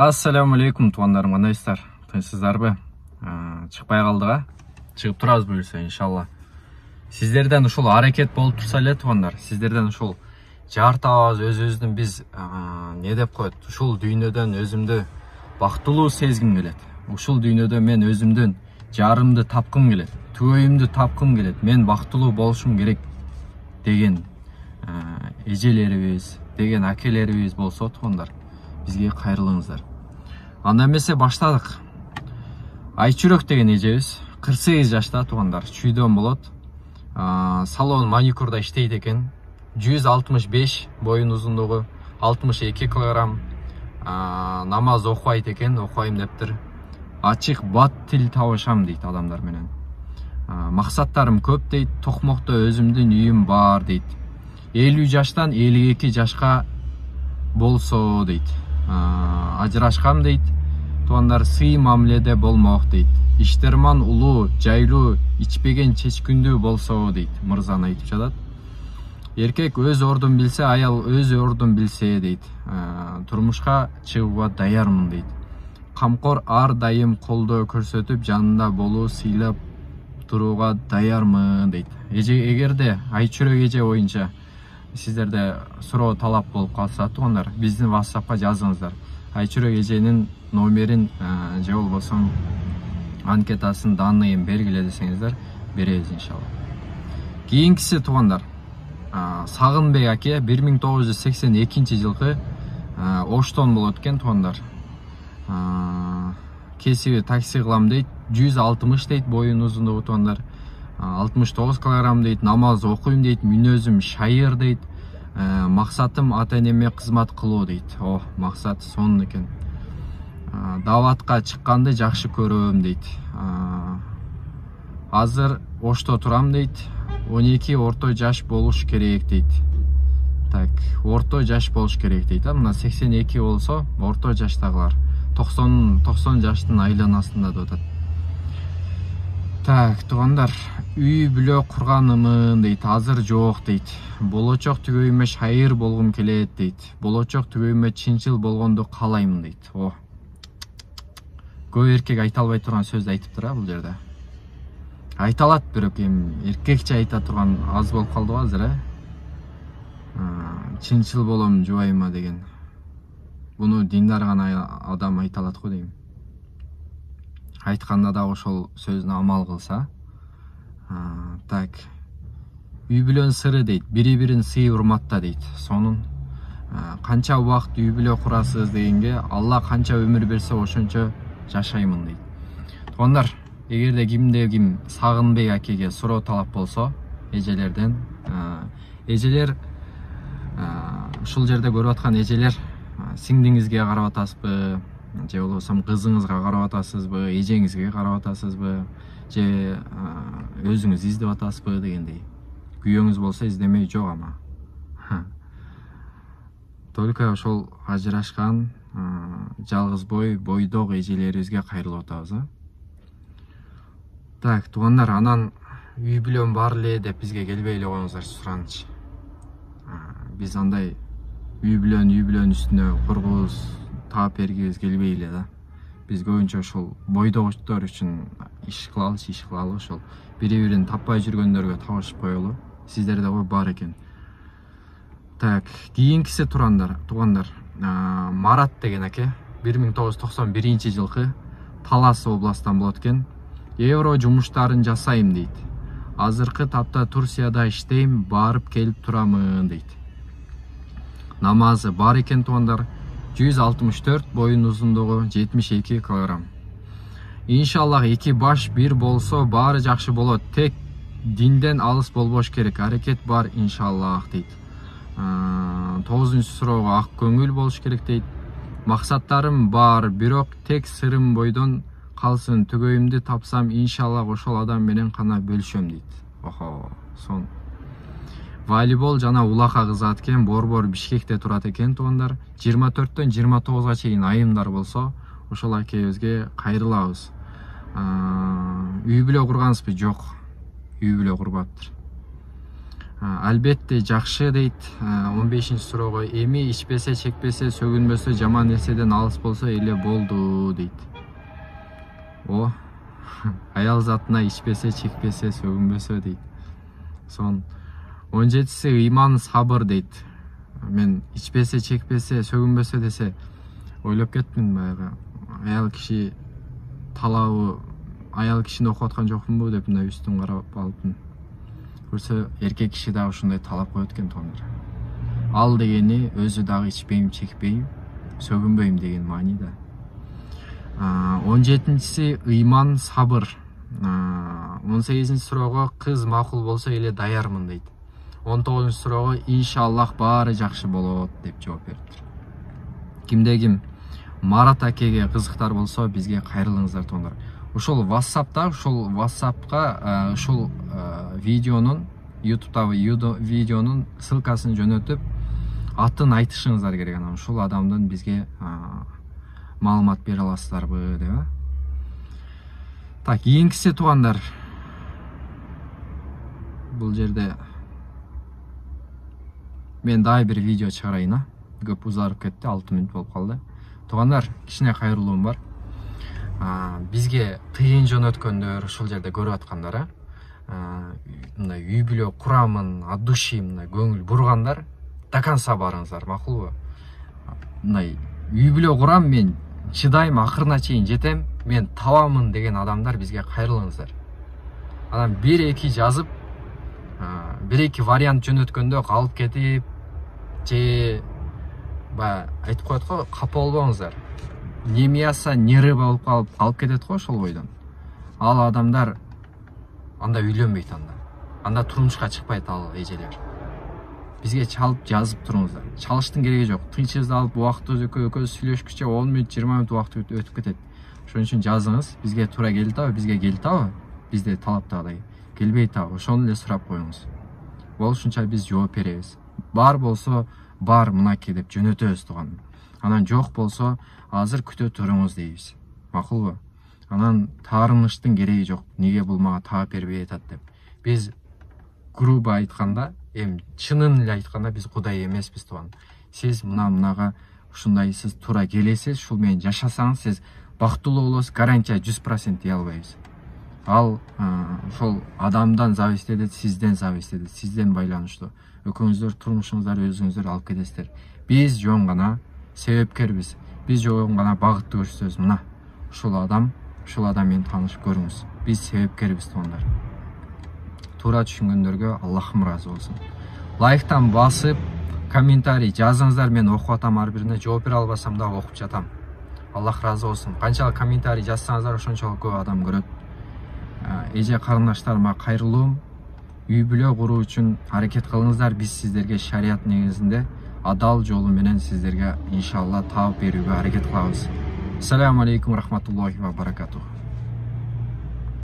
Ассаламу алейкум, туғандарым, қандайсыздар? Тынышсыздарбы? Шықпай қалдыға? Шығып тұраз бұйырса, иншалла. Сіздерден ушул аракет болып тұрса эле, туғандар. Сіздерден ушул жартабыз өз-өзүнүн биз не деп коет? Ушул дүйнөдөн өзүмдү бактылуу сезгим келет. Ушул дүйнөдө мен өзүмдүн жарымды тапкым келет. Түйөйүмдү тапкым келет. Мен бактылуу болушум керек деген эжелерибиз, деген акелерибиз болсо, туғандар, бизге кайрылыңыздар. Анда эмесе баштадык. Айчүрөк деген эжебиз 48 жашта, туғандар, чүйдөн болот. Салон маникюрда иштейт экен. 165 боюн узундугу, 62 килограмм. Намаз окубайт экен, окубайм дептир. Ачык бат тил табышам дейт адамдар менен. Максаттарым көп дейт, токмокто өзүмдүн үйүм бар дейт. 50 жаштан 52 жашка болсо дейт. Ажырашкам дейт. Туғандар, сый мамиледе болмок дейт. Иштерман улуу, жайлуу, ичпеген чечкүндүү болсо дейт. Мырзаны айтып жатат. Эркек өз ордун билсе, аял өз ордун билсе дейт. Турмушка чыгууга даярмын дейт. Камкор ар дайым колдоо көрсөтүп, жанында болуу, сыйлап турууга даярмын дейт. Эгерде Айчүрөк эже боюнча сиздерде суроо талап болуп калса, туғандар, биздин WhatsAppка жазыңыздар. Айчүрөк эженин номерин же болбосо анкетасын, данныйын бергиле десеңиздер, беребиз иншалла. Кийинкиси, туғандар, Сагынбек аке 1982 жылкы Оштон болот экен, туғандар. Кесиби такси кылам дейт, 160 дейт боюн узундугу, туғандар. 69 килограмм дейт, намаз окуйм дейт, мүнөзүм шайыр дейт. Максатым ата энеме кызмат кылуу дейт. Максат сонун экен. Даватка чыкканды жакшы көрөм дейт. Азыр Ошто турам дейт. 12 орто жаш болуш керек дейт. Так, орто жаш болуш керек дейт. Мына 82 болсо, орто жаштагылар 90 жаштын айланасында деп атат. Так, туғандар, үй бүлө курганымын дейт, азыр жок дейт. Болочок түгөйүмө шайыр болгум келет дейт. Болочок түгөйүмө чынчыл болгонду каалаймын дейт. Көп эркек айта албай турган сөздү айтыптыр бул жерде. Айталат, бирок эркекче айта турган аз болуп калды азыр, чынчыл болом жубайыма деген. Буну диндар гана адам айта алат го дейм. Айтканда да ошол сөзүнө амал кылса. Так. Үй бүлөнүн сыры дейт, бири-бирин сый урматта дейт. Сонун канча убакыт үй бүлө курасыз дегенге, Алла канча өмүр берсе ошончо жашаймын дейт. Туғандар, эгерде кимде ким Сагынбек акеге суроо талап болсо, эжелерден, эжелер ушул жерде көрүп аткан эжелер, сиңдиңизге карап атасызбы, же болбосо кызыңызга карап атасызбы, эжеңизге карап атасызбы, же өзүңүз издеп атасызбы дегендей. Күйөөңүз болсо издемей жок ама. Только ошол ажырашкан жалгыз бойдок эжелерибизге кайрылып атабыз. Так, туғандар, анан үй бүлөм бар эле деп бизге келбей эле коюңуздар, сураныч. Биз андай үй бүлөнүн үстүнө кургубуз, таап бергибиз келбей эле да. Биз көбүнчө ошол бойдоктор үчүн иш кылалы, ошол бири-бирин таппай жүргөндөргө табышып коелу. Сиздерде ой бар экен. Так, кийинкиси туғандар, Марат деген аке 1991 жылкы Талас областан болот экен. Евро жумуштарын жасайм дейт. Азыркы тапта Турцияда иштейм, барып келип турамын дейт. Намазы бар экен, туғандар. 164 боюн узундугу, 72 килограмм. Иншаллах эки баш бир болсо баары жакшы болот. Тек динден алыс болбош керек. Аракет бар иншаллах дейт. 9-нчы суроого ак көңүл болуш керек дейт. Максаттарым бар, бирок тек сырым бойдон калсын. Түгөйүмдү тапсам иншаллах ошол адам менен гана бөлүшөм дейт. Сон. Волейбол жана улака кызат экен, Борбор Бишкекте турат экен, туғандар. 24-төн 29-га чейин айымдар болсо, ошол акебизге кайрылабыз. Үй бүлө кургансызбы? Жок. Үй бүлө курбаптыр. Албетте жакшы дейт. 15-суроого эми ичпесе, чекпесе, сөгүнбөсө, жаман нерседен алыс болсо эле болду дейт. О, аял затына ичпесе, чекпесе, сөгүнбөсө дейт. Сон 17-си ыйман, сабыр дейт. Мен ичпесе, чекпесе, сөгүнбөсө десе ойлоп кеттим, баягы аял киши талабы, аял кишини окуп аткан жокмунбу деп мындай үстүн карап алыпмын. Көрсө эркек киши дагы ушундай талап коет экен туугандар. Ал дегени өзү дагы ичпейм, чекпейм, сөгүнбөйм деген маани да. 17-си ыйман, сабыр. 18-суроого кыз макул болсо эле даярмын дейт. 19-суроого иншаллах баары жакшы болот деп жооп бериптир. Кимде ким Марат акеге кызыктар болсо бизге кайрылыңыздар туугандар. Ушул WhatsApp'та, ушул видеонун, YouTube'дагы видеонун ссылкасын жөнөтүп, атын айтышыңыздар керек. Анан ушул адамдын бизге маалымат бере аласыздарбы деп. Так, кийинкиси туугандар. Бул жерде мен дагы бир видео чыгарайын. Көп узарып кетти, 6 мүнөт болуп калды. Туугандар, кичине кайрылуум бар. Бизге тыйын жөнөткөндөр, ушул жерде көрүп аткандар, мындай үй бүлө курамын, от души мындай көңүл бургандар, до конца барыңыздар, макулбу? Мындай үй бүлө курам, мен чыдайм, акырына чейин жетем, мен табамын деген адамдар бизге кайрылыңыздар. Анан 1-2 жазып, 1-2 вариант жөнөткөндө калып кетип, же айтып коет го, капа болбоңуздар. Не мясо, не рыба болуп калып кетет го ошол бойдон. Ал адамдар анда үйлөнбөйт, анда турмушка чыкпайт ал эжелер. Бизге чалып жазып туруңуздар. Чалыштын кереги жок. Тынчыбызды алып убактыбыз экөөбүз сүйлөшкүчө 10 мүнөт, 20 мүнөт убакыт өтүп кетет. Ошон үчүн жазыңыз. Бизге туура келди, бизге келди, бизде талаптагыдай келбейт, ошону эле сурап коюңуз. Болушунча биз жооп беребиз. Бар болсо бар, мынакей деп жөнөтөбүз тууган. Анан жок болсо азыр күтө туруңуз дейбиз. Макулбу? Анан таарыныштын кереги жок. Неге бул мага таап бербей атат деп. Биз грубо айтканда, чынын эле айтканда биз Кудай эмеспиз тууган. Сиз мынага ушундай сиз туура келесиз, ушул менен жашасаңыз, сиз бактылуу болосуз, гарантия 100% дей албайбыз. Ал ошол адамдан зависит этет, сизден зависит этет, сизден байланыштуу. Экөөңүздөр турмушуңуздар өзүңүздөр алып кетесиздер. Биз жөн гана себепкербиз. Биз жөн гана багытты көрсөтөбүз. Мына ушул адам менен таанышып көрүңүз. Биз себепкербиз туугандар. Туура түшүнгөндөргө Аллахым ыраазы болсун. Лайктан басып, комментарий жазыңыздар, мен окуп атам, ар бирине жооп бере албасам да окуп жатам. Аллах ыраазы болсун. Канчалык комментарий жазсаңыздар, ошончолук көп адам көрөт. Эже карындаштарыма кайрылуум. Үй бүлө куруу үчүн аракет кылыңыздар. Биз сиздерге шарият негизинде адал жолу менен сиздерге иншалла таап берүүгө аракет кылабыз. Ассаламу алейкум рахматуллахи ва баракатух.